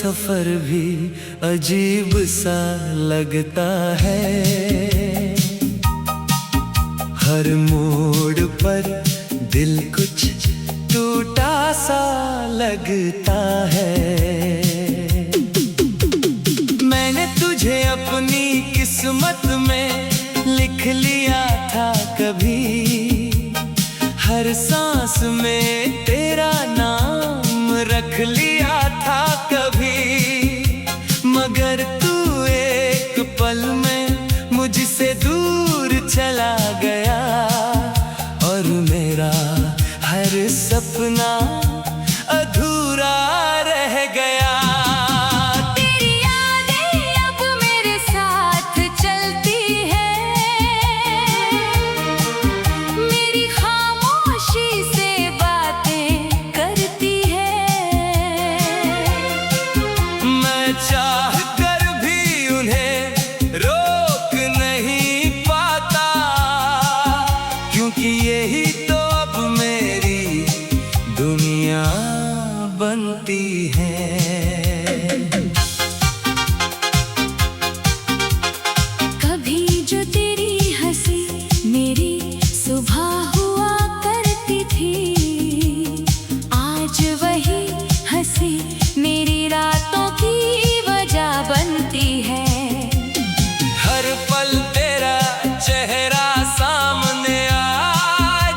सफर भी अजीब सा लगता है। हर मोड़ पर दिल कुछ टूटा सा लगता है। मैंने तुझे अपनी किस्मत में लिख लिया था कभी, हर सांस में तेरा नाम रख लिया था कभी। मगर तू एक पल में मुझसे दूर चला गया और मेरा हर सपना अधूरा रह गया। तेरी यादें अब मेरे साथ चलती है, मेरी खामोशी से बातें करती है। मैं चाह कर भी उन्हें रोक नहीं पाता, क्योंकि यही तो अब मेरी दुनिया बनती है। कभी जो तेरी हंसी मेरी सुबह हुआ करती थी, आज वही हंसी मेरी रातों की वजह बनती है। हर पल तेरा चेहरा सामने आ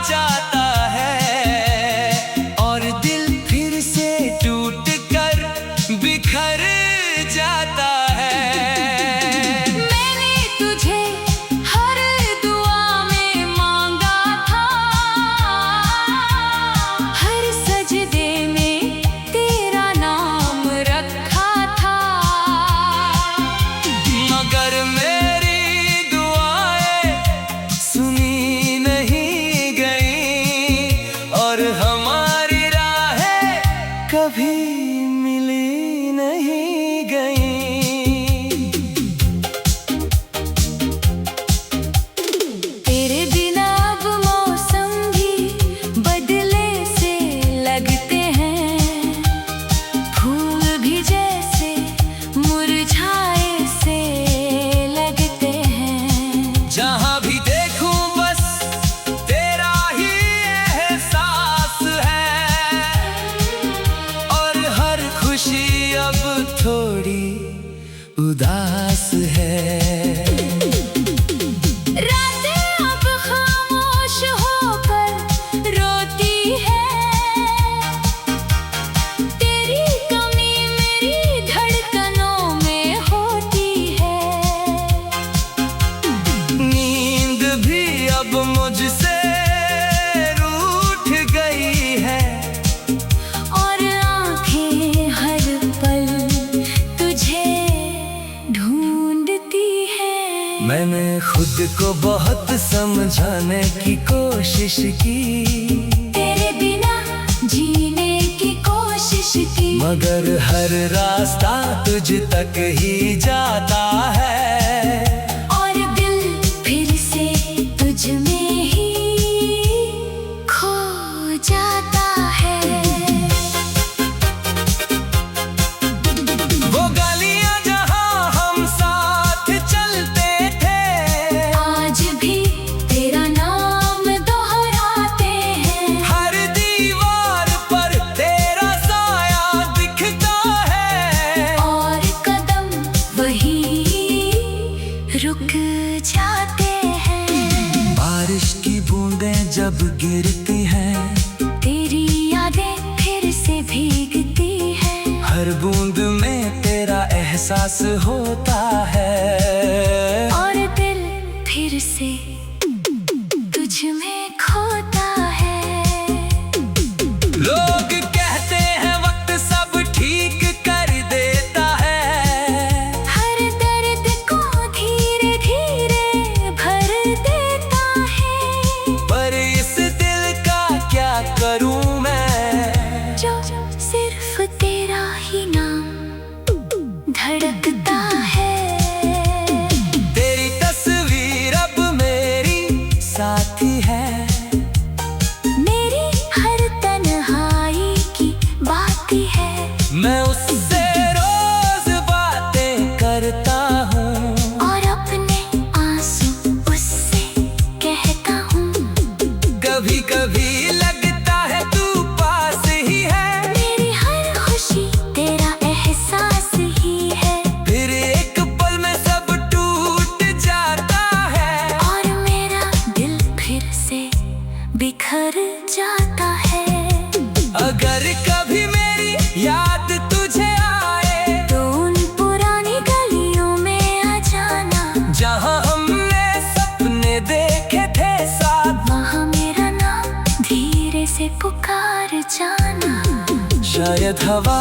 जाता है और दिल फिर से टूट कर बिखर जाता है। मैंने तुझे हर दुआ में मांगा था, हर सजदे में तेरा नाम रखा था। मगर मेरी दुआएं सुनी नहीं गई और हमारी राहें कभी मिली नहीं गई। तेरे बिना अब मौसम भी बदले से लगते हैं, फूल भी जैसे मुरझाए से लगते हैं। जहाँ भी देखूं बस तेरा ही एहसास है और हर खुशी अब थोड़ी उदास है। रातें अब खामोश होकर रोती है, तेरी कमी मेरी धड़कनों में होती है। नींद भी अब मुझसे रूठ गई है और आंखें हर पल तुझे ढूंढती हैं। मैंने खुद को बहुत समझाने की कोशिश की, तेरे बिना जीने की कोशिश की, मगर हर रास्ता तुझ तक ही जाता है। और दिल फिर से तुझ में ही खो जाता है। वो गलियां जहां हम साथ चलते थे, आज भी तेरा नाम दोहराते हैं। हर दीवार पर तेरा साया दिखता है और कदम वही रुक जाते हैं। बारिश की बूंदें जब गिरती हैं, तेरी यादें फिर से भीगती हैं। हर बूंद में तेरा एहसास होता है और दिल फिर से तुझ में खोता है। लोग कहते हैं वक्त सब ठीक कर देता है, हर दर्द को धीरे धीरे भर देता है। पर इस दिल का क्या करूं मैं, जो सिर्फ तेरा ही नाम धड़कता है। तेरी तस्वीर अब मेरी साथी है, मेरी हर तन्हाई की बात है। मैं उससे रो कभी कभी लगता है तू पास ही है, मेरी हर खुशी तेरा एहसास ही है। फिर एक पल में सब टूट जाता है, और मेरा दिल फिर से बिखर जाता है। अगर कभी मेरी याद तुझे आए तो उन पुरानी गलियों में आ जाना, जहाँ हमने सपने देखे थे साथ, वहाँ मेरा नाम धीरे से पुकार जाना। शायद हवा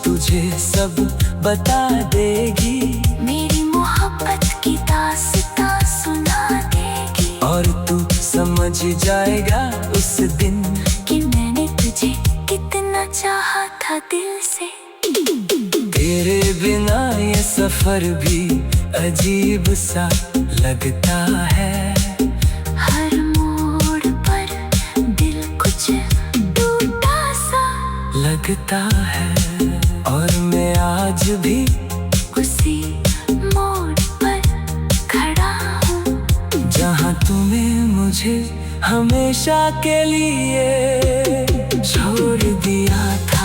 तुझे सब बता देगी, मेरी मोहब्बत की दास्तां सुना देगी, और तू समझ जाएगा उस दिन कि मैंने तुझे कितना चाहा था दिल से। तेरे बिना ये सफर भी अजीब सा लगता है, हर मोड़ पर दिल कुछ टूटा सा लगता है। और मैं आज भी उसी मोड़ पर खड़ा हूँ, जहाँ तुम्हें मुझे हमेशा के लिए छोड़ दिया था।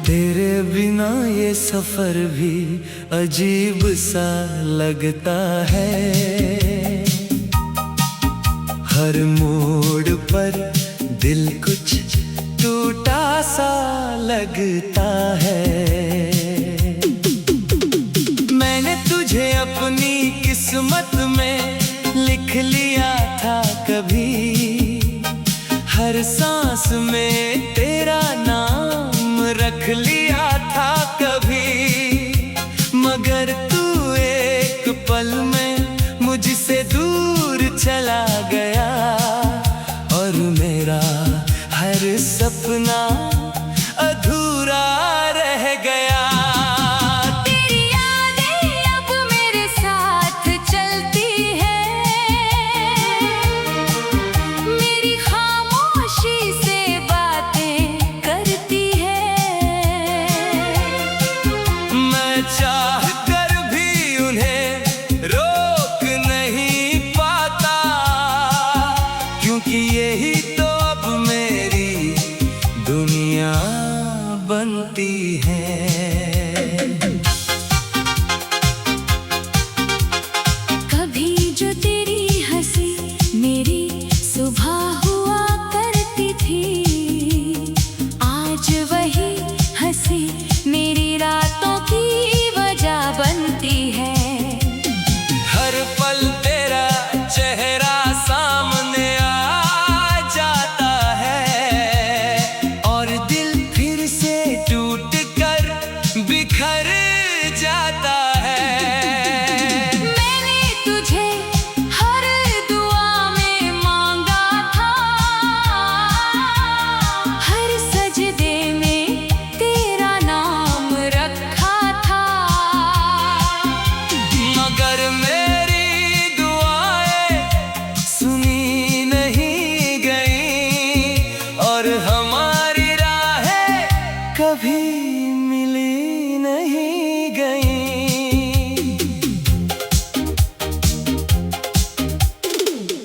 तेरे बिना ये सफर भी अजीब सा लगता है, हर मोड़ पर दिल कुछ टूटा सा लगता है। मैंने तुझे अपनी किस्मत में लिख लिया था कभी, हर सांस में तेरा नाम रख लिया था कभी, मगर तू एक पल में मुझसे दूर चला गया, और मेरा हर सपना अधूरा रह गया। तेरी यादें अब मेरे साथ चलती है, मेरी खामोशी से बातें करती है। मैं चाह कर भी उन्हें रोक नहीं पाता, क्योंकि यही तो अब मेरी दुनिया बनती है। कभी जो तेरी हंसी मेरी सुबह हुआ करती थी, आज वही हंसी मेरी रातों की वजह बनती है। हर पल तेरा चेहरा सामने आ जाता है, और दिल फिर से टूट कर बिखर जाता है। मैंने तुझे हर दुआ में मांगा था, हर सजदे में तेरा नाम रखा था, मगर मेरी दुआएं सुनी नहीं गई, और हमारी राहें कभी मिली नहीं गई।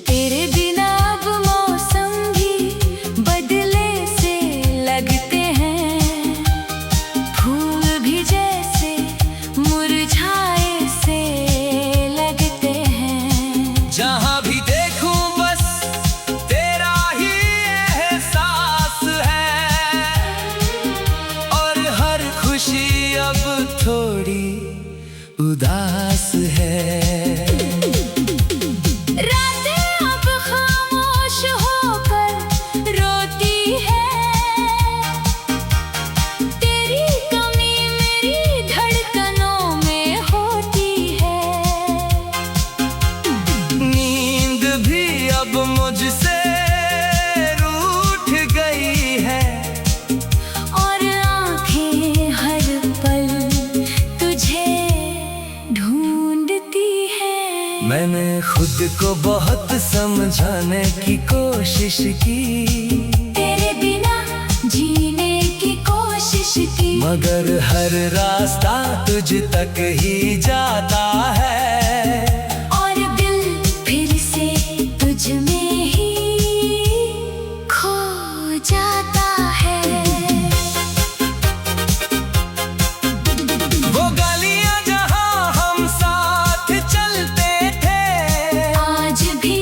तेरे बिना अब मौसम भी बदले से लगते हैं, फूल भी जैसे मुरझाए से लगते हैं। जहाँ भी देखूं बस तेरा ही एहसास है, और हर खुशी अब थोड़ी उदास है। रातें अब खामोश होकर रोती है, तेरी कमी मेरी धड़कनों में होती है। नींद भी अब मुझसे रूठ गई है, और आंखें हर पल मैंने खुद को बहुत समझाने की कोशिश की, तेरे बिना जीने की कोशिश की, मगर हर रास्ता तुझ तक ही जाता है। और दिल फिर से तुझ में ही खो जाता है। वो गलियां जहां हम साथ चलते थे, आज भी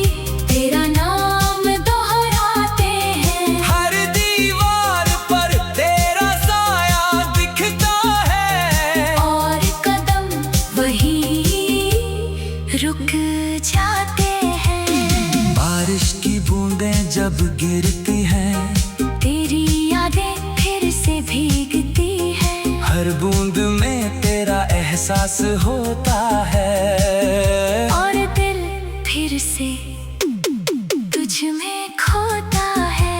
तेरा नाम दोहराते हैं। हर दीवार पर तेरा साया दिखता है, और कदम वही रुक जाते हैं। बारिश की बूंदें जब गिरती हैं, तेरी यादें फिर से भीगती हैं। हर बूंद में तेरा एहसास होता है, और दिल फिर से तुझ में खोता है।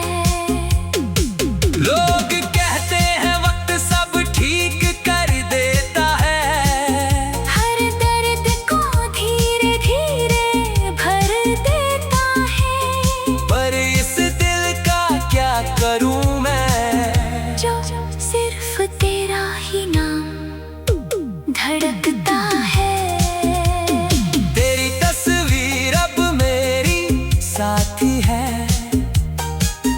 लोग कहते हैं वक्त सब ठीक कर देता है, हर दर्द को धीरे धीरे भर देता है। पर इस दिल का क्या करूं मैं, जो सिर्फ तेरा ही नाम धड़कता है। तेरी तस्वीर अब मेरी साथी है,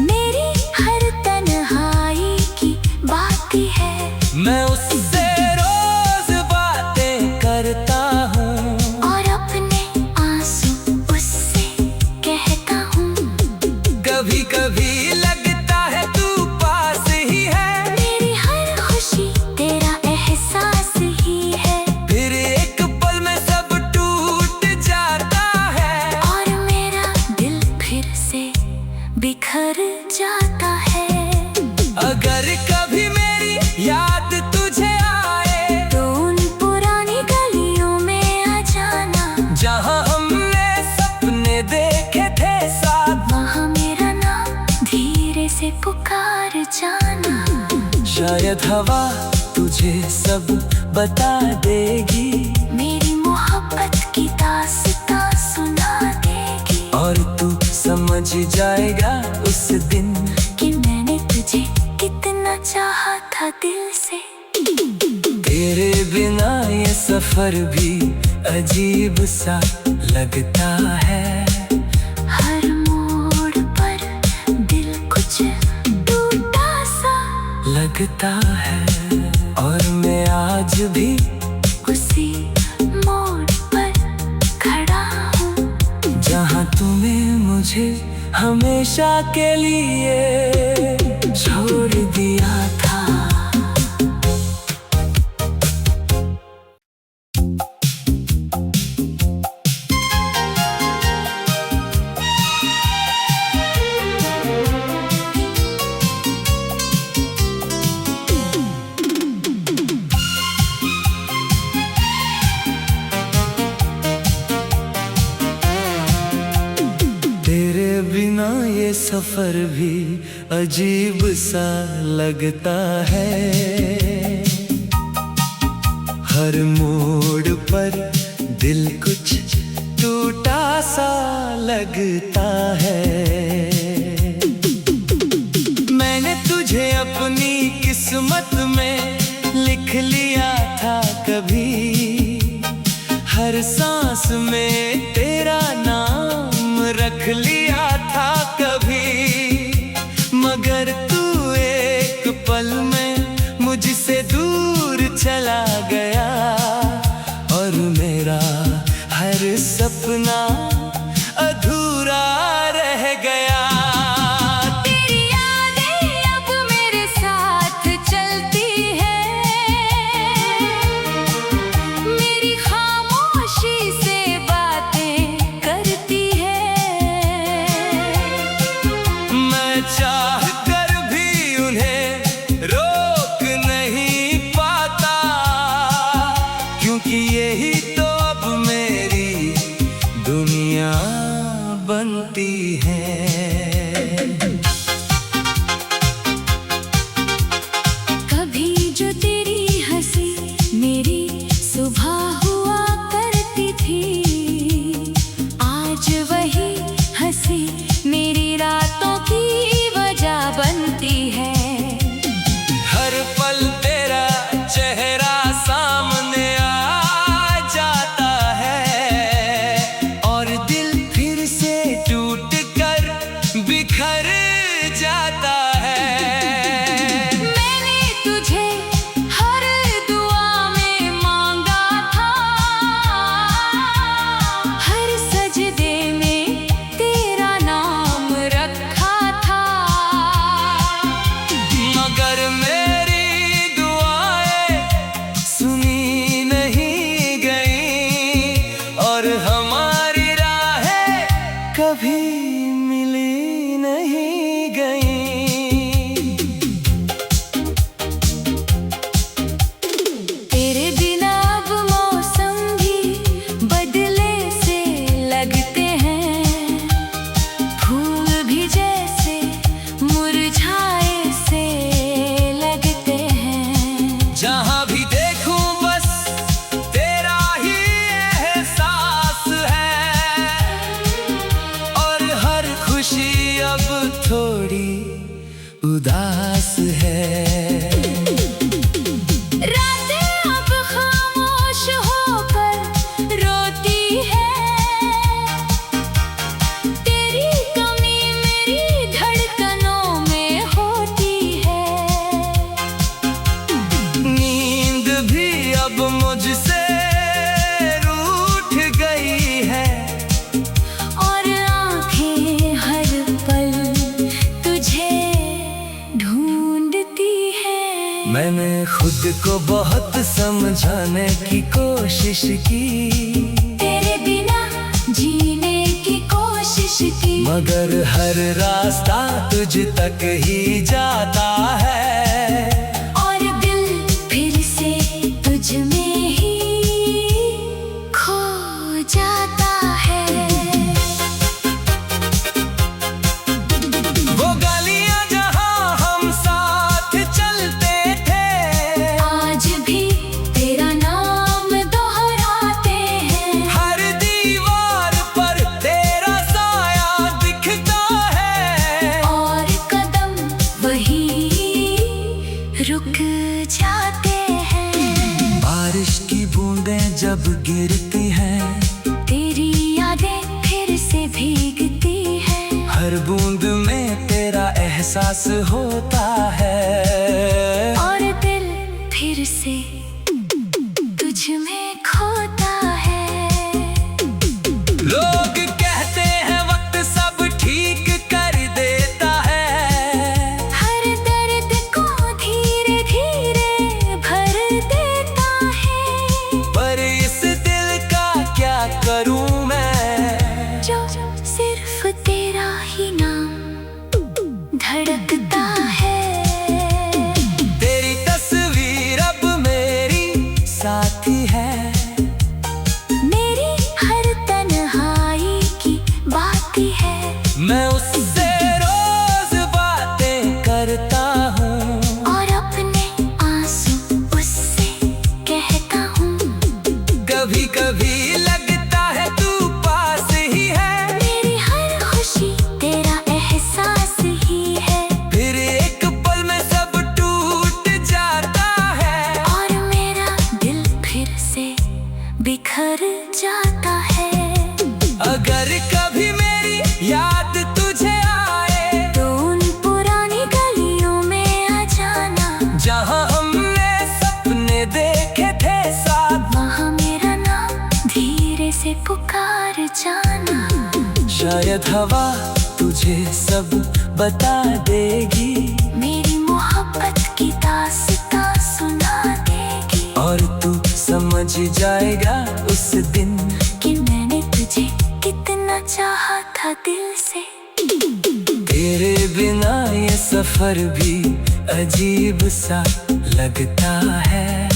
मेरी हर तन्हाई की बात है। मैं उससे रोज बातें करता हूँ, और अपने आंसू उससे कहता हूँ। कभी कभी लगता है तू पास ही है, मेरी हर खुशी तेरा एहसास ही है। फिर एक पल में सब टूट जाता है, और मेरा दिल फिर से बिखर जाता है। अगर कभी मेरी याद तुझे आए, तो उन पुरानी गलियों में आ जाना, जहाँ हमने सपने देखे थे साथ, वहाँ मेरा नाम धीरे से पुकार जाना। शायद हवा तुझे सब बता देगी, मेरी मोहब्बत की दास्तां सुना देगी। और तू समझ जाएगा उस दिन कि मैंने तुझे कितना चाहा था दिल से। तेरे बिना ये सफर भी अजीब सा लगता है, हर मोड़ पर दिल कुछ टूटा सा लगता है। और मैं आज भी उसी मोड़ पर खड़ा हूँ, जहाँ तुम्हें मुझे हमेशा के लिए छोड़ दिया था। तेरे बिना ये सफर भी अजीब सा लगता है, हर मोड़ पर दिल कुछ टूटा सा लगता है। मैंने तुझे अपनी किस्मत में लिख लिया था कभी, हर सांस में तेरा नाम रख लिया था कभी, मगर तू एक पल में मुझसे दूर चला गया, और मेरा हर सपना अधूरा रह गया। तेरी यादें अब मेरे साथ चलती है, मेरी खामोशी से बातें मुझसे रूठ गई है और आंखें हर पल तुझे ढूंढती है। मैंने खुद को बहुत समझाने की कोशिश की, तेरे बिना जीने की कोशिश की, मगर हर रास्ता तुझ तक ही जाता है। और दिल फिर से तुझ में ही खो जाता है। वो गलियां जहां हम साथ चलते थे, आज भी तेरा नाम दोहराते हैं। हर दीवार पर तेरा साया दिखता है, और कदम वही रुक जाते हैं। बारिश की बूंदें जब गिरती हैं, तेरी यादें फिर से भीगती हैं। हर बूंद में तेरा एहसास होता है, और दिल फिर से तुझ में खोता है। लोग कहते हैं वक्त सब ठीक कर देता है, हर दर्द को धीरे धीरे भर देता है। पर इस दिल का क्या करूं मैं, जो सिर्फ तेरा ही नाम धड़कता है। तेरी तस्वीर अब मेरी साथी है, मेरी हर तन्हाई की बाती है। मैं उससे रोज बातें करता हूँ, और अपने आंसू उससे कहता हूँ। कभी कभी लगता है तू पास ही है, मेरी हर खुशी तेरा एहसास ही है। फिर एक पल में सब टूट जाता है, और मेरा दिल फिर से बिखर जाता है। अगर कभी मेरी याद तुझे आए, तो उन पुरानी गलियों में आ जाना, जहाँ हमने सपने देखे थे साथ, वहाँ मेरा नाम धीरे से पुकार जाना। शायद हवा तुझे सब बता देगी, मेरी मोहब्बत की दास्तां सुना देगी। और तू समझ जाएगा उस दिन कि मैंने तुझे कितना चाहा था दिल से। तेरे बिना ये सफर भी अजीब सा लगता है,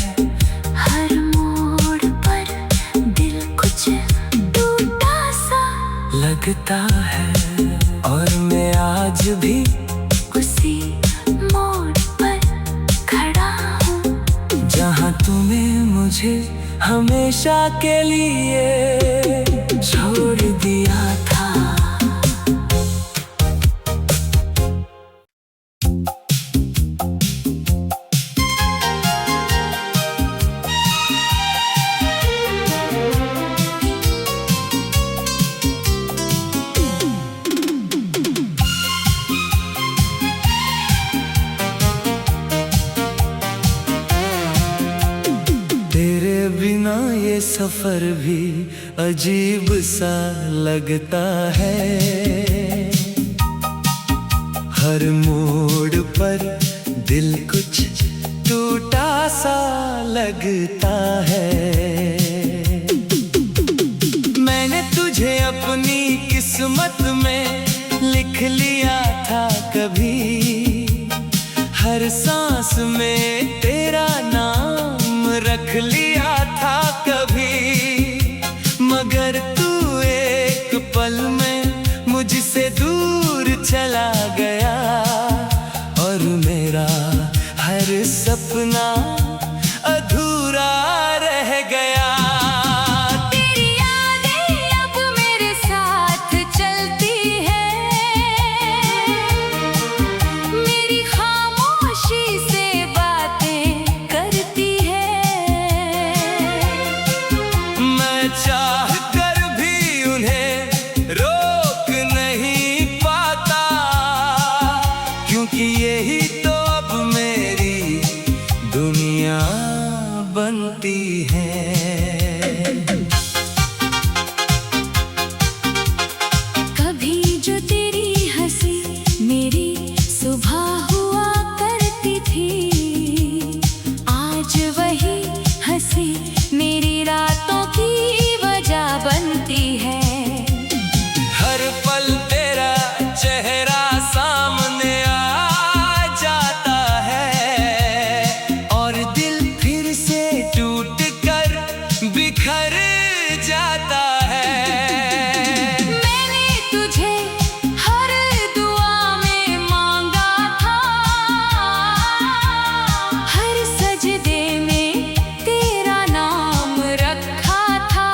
हर मोड़ पर दिल कुछ टूटा सा लगता है। और मैं आज भी उसी मोड़ पर खड़ा हूँ, जहाँ तूने मुझे हमेशा के लिए छोड़ दिया था। तेरे बिना ये सफर भी अजीब सा लगता है, हर मोड़ पर दिल कुछ टूटा सा लगता है। मैंने तुझे अपनी किस्मत में लिख लिया था कभी, हर सांस में तेरा नाम रख लिया था कभी, मगर तू एक पल में मुझसे दूर चला गया, और मेरा हर सपना अधूरा रह गया। तेरी यादें अब मेरे साथ चलती है, मेरी खामोशी से बातें करती है। मैं चाह कर भी उन्हें रोक नहीं पाता, क्योंकि यही तो अब मेरी दुनिया बनती हैं। कभी जो तेरी हंसी मेरी सुबह हुआ करती थी, आज वही हंसी मेरी रातों की वजह बनती है। हर पल तेरा चेहरा सामने आ जाता है और दिल फिर से टूट कर बिखर जाता है। मैंने तुझे हर दुआ में मांगा था, हर सजदे में तेरा नाम रखा था,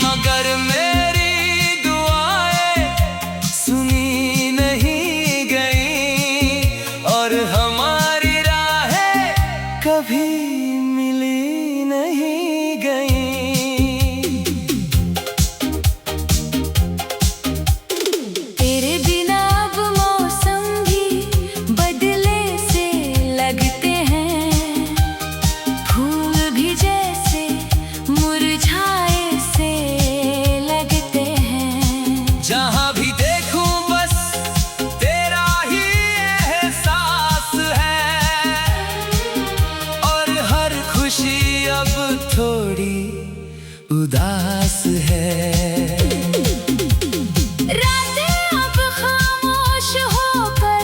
मगर मेरी दुआएं सुनी नहीं गई और हमारी राहें कभी मिली नहीं गई। तेरे बिना अब मौसम भी बदले से लगते हैं, फूल भी जैसे मुरझाए से लगते हैं। जहाँ भी देखूं बस तेरा ही एहसास है और हर खुशी अब थोड़ी उदास है। रातें अब खामोश होकर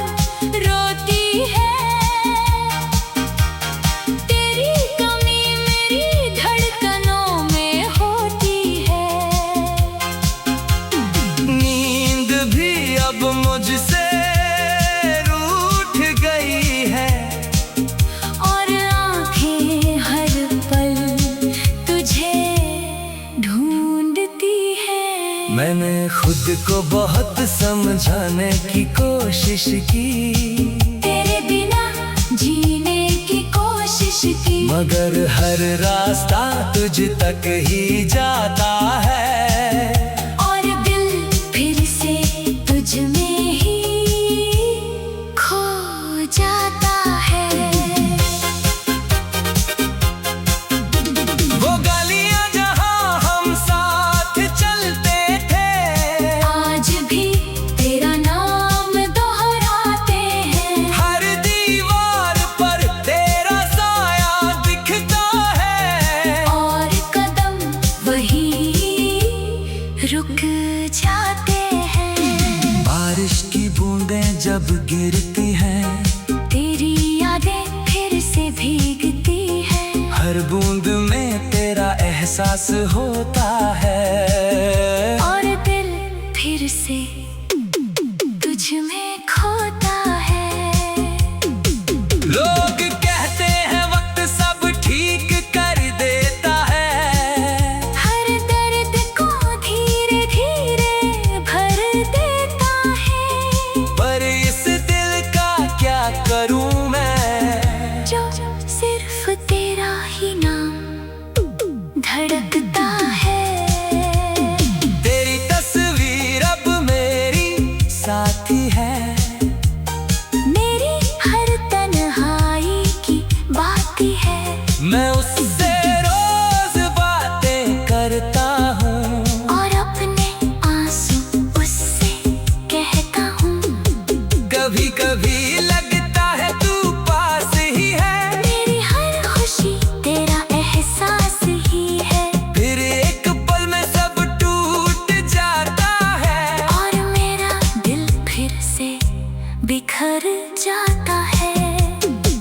रोती है, तेरी कमी मेरी धड़कनों में होती है। नींद भी अब मुझसे रूठ गई है और आंखें हर पल तुझे ढूंढती हैं। मैंने खुद को बहुत समझाने की कोशिश की, तेरे बिना जीने की कोशिश की, मगर हर रास्ता तुझ तक ही जाता है और दिल फिर से तुझ में ही खो जाता है। वो गलियां जहां हम साथ चलते थे, आज भी तेरा नाम दोहराते हैं, हर दीवार पर तेरा साया दिखता है और कदम वही रुक जाते हैं। बारिश की बूंदें जब गिरती हैं, तेरी यादें फिर से भीगती हैं, हर बूंद में तेरा एहसास होता है और दिल फिर से तुझ में खोता है। लोग कहते हैं वक्त सब ठीक कर देता है, हर दर्द को धीरे धीरे भर देता है, पर इस दिल का क्या करूं मैं जो सिर्फ तेरा ही नाम धड़कता है। तेरी तस्वीर अब मेरी साथी है, मेरी हर तन्हाई की बात है, मैं उससे रोज बातें करता हूँ और अपने आंसू उससे कहता हूँ। कभी कभी लगता है तू पास ही है, मेरी हर खुशी तेरा एहसास ही है, फिर एक पल में सब टूट जाता है और मेरा दिल फिर से बिखर जाता है।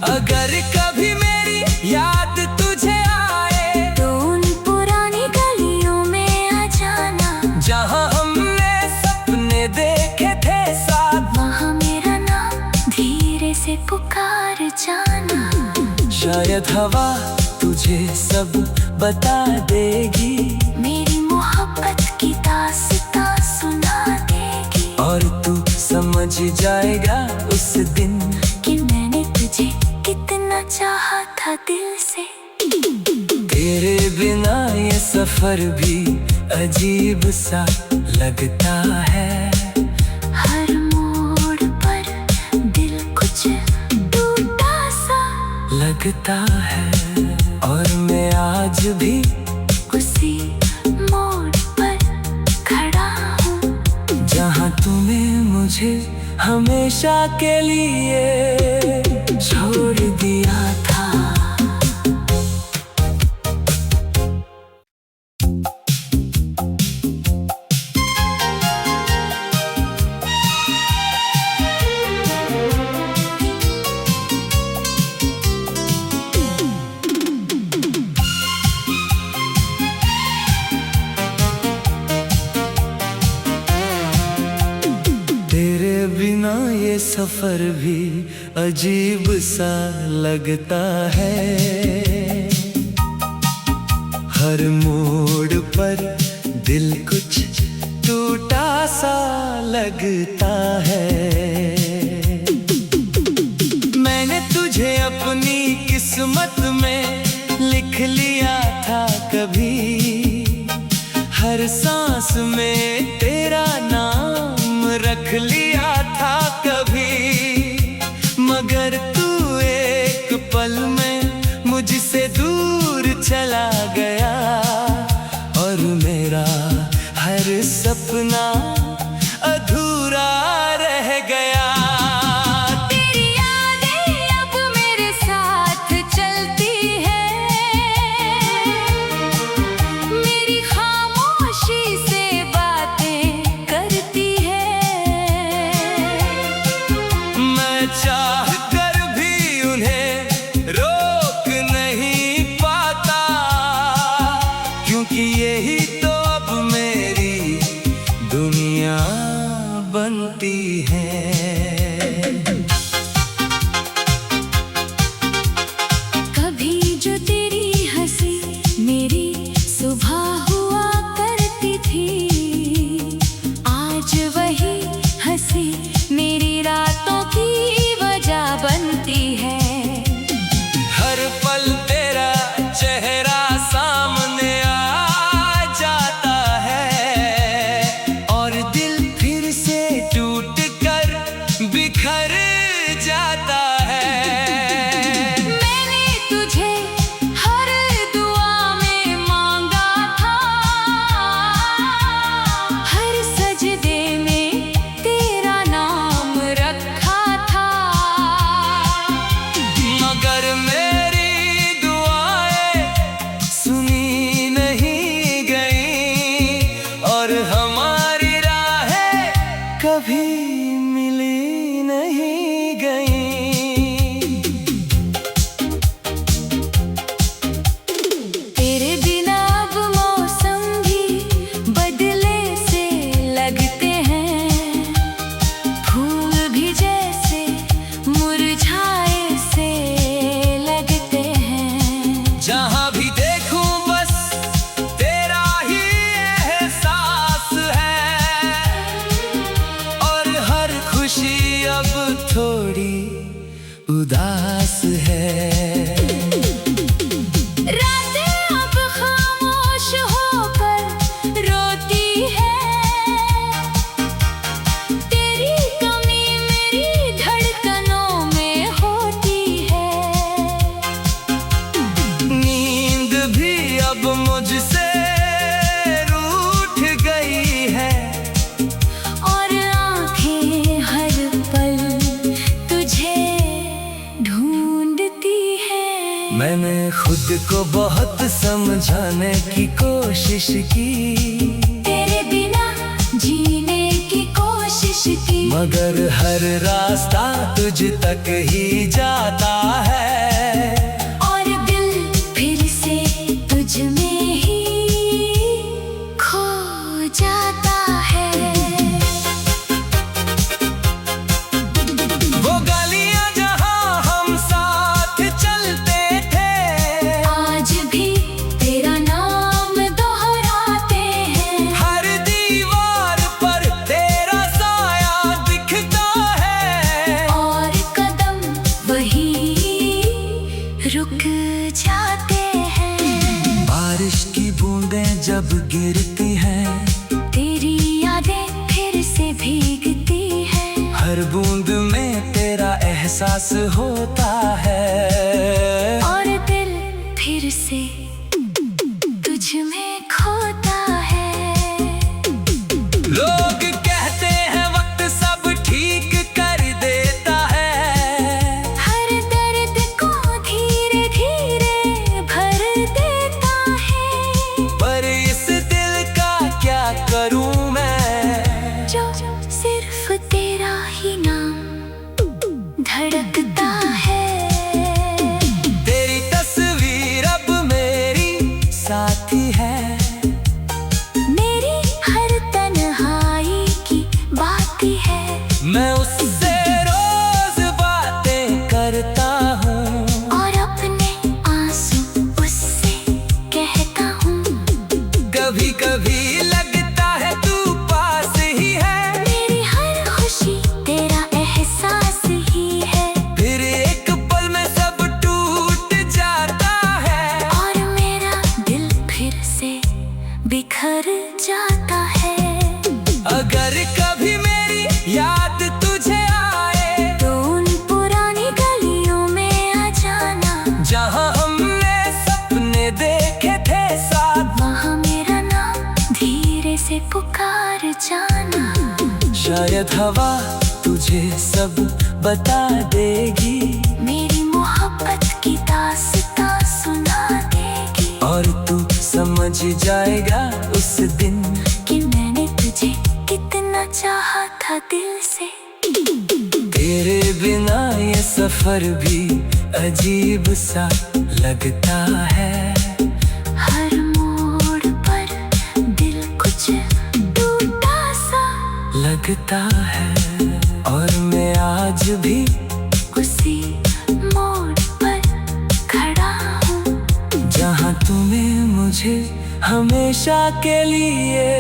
अगर कभी मेरी याद तुझे आए तो उन पुरानी गलियों में आ जाना, जहाँ हमने सपने देखे थे साथ, वहाँ मेरा नाम धीरे से पुकार जाना। शायद हवा तुझे सब बता देगी, मेरी मोहब्बत की दास्तां सुना देगी, और तू समझ जाएगा उस दिन कि मैंने तुझे कितना चाहा था दिल से। तेरे बिना ये सफर भी अजीब सा लगता है, हर मोड़ पर दिल कुछ टूटा सा लगता लगता है। और मैं आज भी उसी मोड़ पर खड़ा हूँ जहाँ तूने मुझे हमेशा के लिए छोड़ दिया था। तेरे बिना ये सफर भी अजीब सा लगता है। हर मोड़ पर दिल कुछ टूटा सा लगता है। मैंने तुझे अपनी किस्मत में लिख लिया था कभी। हर सांस में तेरा नाम रख लिया था कभी। मगर तू एक पल में मुझसे दूर चला गया और मेरा हर सपना अधूरा रह गया। तेरी यादें अब मेरे साथ चलती है, मेरी खामोशी से बातें करती है। मैं चाह कर भी उन्हें रोक नहीं पाता, क्योंकि यही तो अब मेरी दुनिया बनती है। कभी जो तेरी हंसी मेरी सुबह हुआ करती थी, आज वही हंसी मेरी रातों की वजह बनती है। हर पल तेरा चेहरा सामने आ जाता है और दिल फिर से टूट कर बिखर जाता है। मैंने तुझे हर दुआ में मांगा था, हर सजदे में तेरा नाम रखा था। मगर मेरी दुआएं सुनी नहीं गई और हमारी राहें कभी मिली नहीं गई। तेरे बिना अब मौसम भी बदले से लगते हैं, फूल भी जैसे मुरझाए से लगते हैं। जहाँ भी देखूं बस तेरा ही एहसास है और हर खुशी अब थोड़ी उदास है। रातें अब खामोश होकर रोती है, तेरी कमी मेरी धड़कनों में होती है। नींद भी अब मुझसे रूठ गई है और आंखें हर पल तुझे ढूंढती हैं। मैंने खुद को बहुत समझाने की कोशिश की, तेरे बिना जीने की कोशिश की, मगर हर रास्ता तुझ तक ही जाता है। और दिल फिर से तुझ में ही खो जाता है। वो गलियां जहां हम साथ चलते थे, आज भी तेरा नाम दोहराते हैं। हर दीवार पर तेरा साया दिखता है और कदम वही रुक जाते हैं। बारिश की बूंदें जब गिरती हैं, तेरी यादें फिर से भीगती हैं। हर बूंद में तेरा एहसास होता है। हमने देखे थे साथ, वहाँ मेरा नाम धीरे से पुकार जाना। शायद हवा तुझे सब बता देगी, मेरी मोहब्बत की दास्तां सुना देगी। और तू समझ जाएगा उस दिन कि मैंने तुझे कितना चाहा था दिल से। तेरे बिना ये सफर भी अजीब सा लगता है। हर मोड़ पर दिल कुछ टूटा सा लगता है, और मैं आज भी उसी मोड़ पर खड़ा हूँ, जहाँ तुम्हें मुझे हमेशा के लिए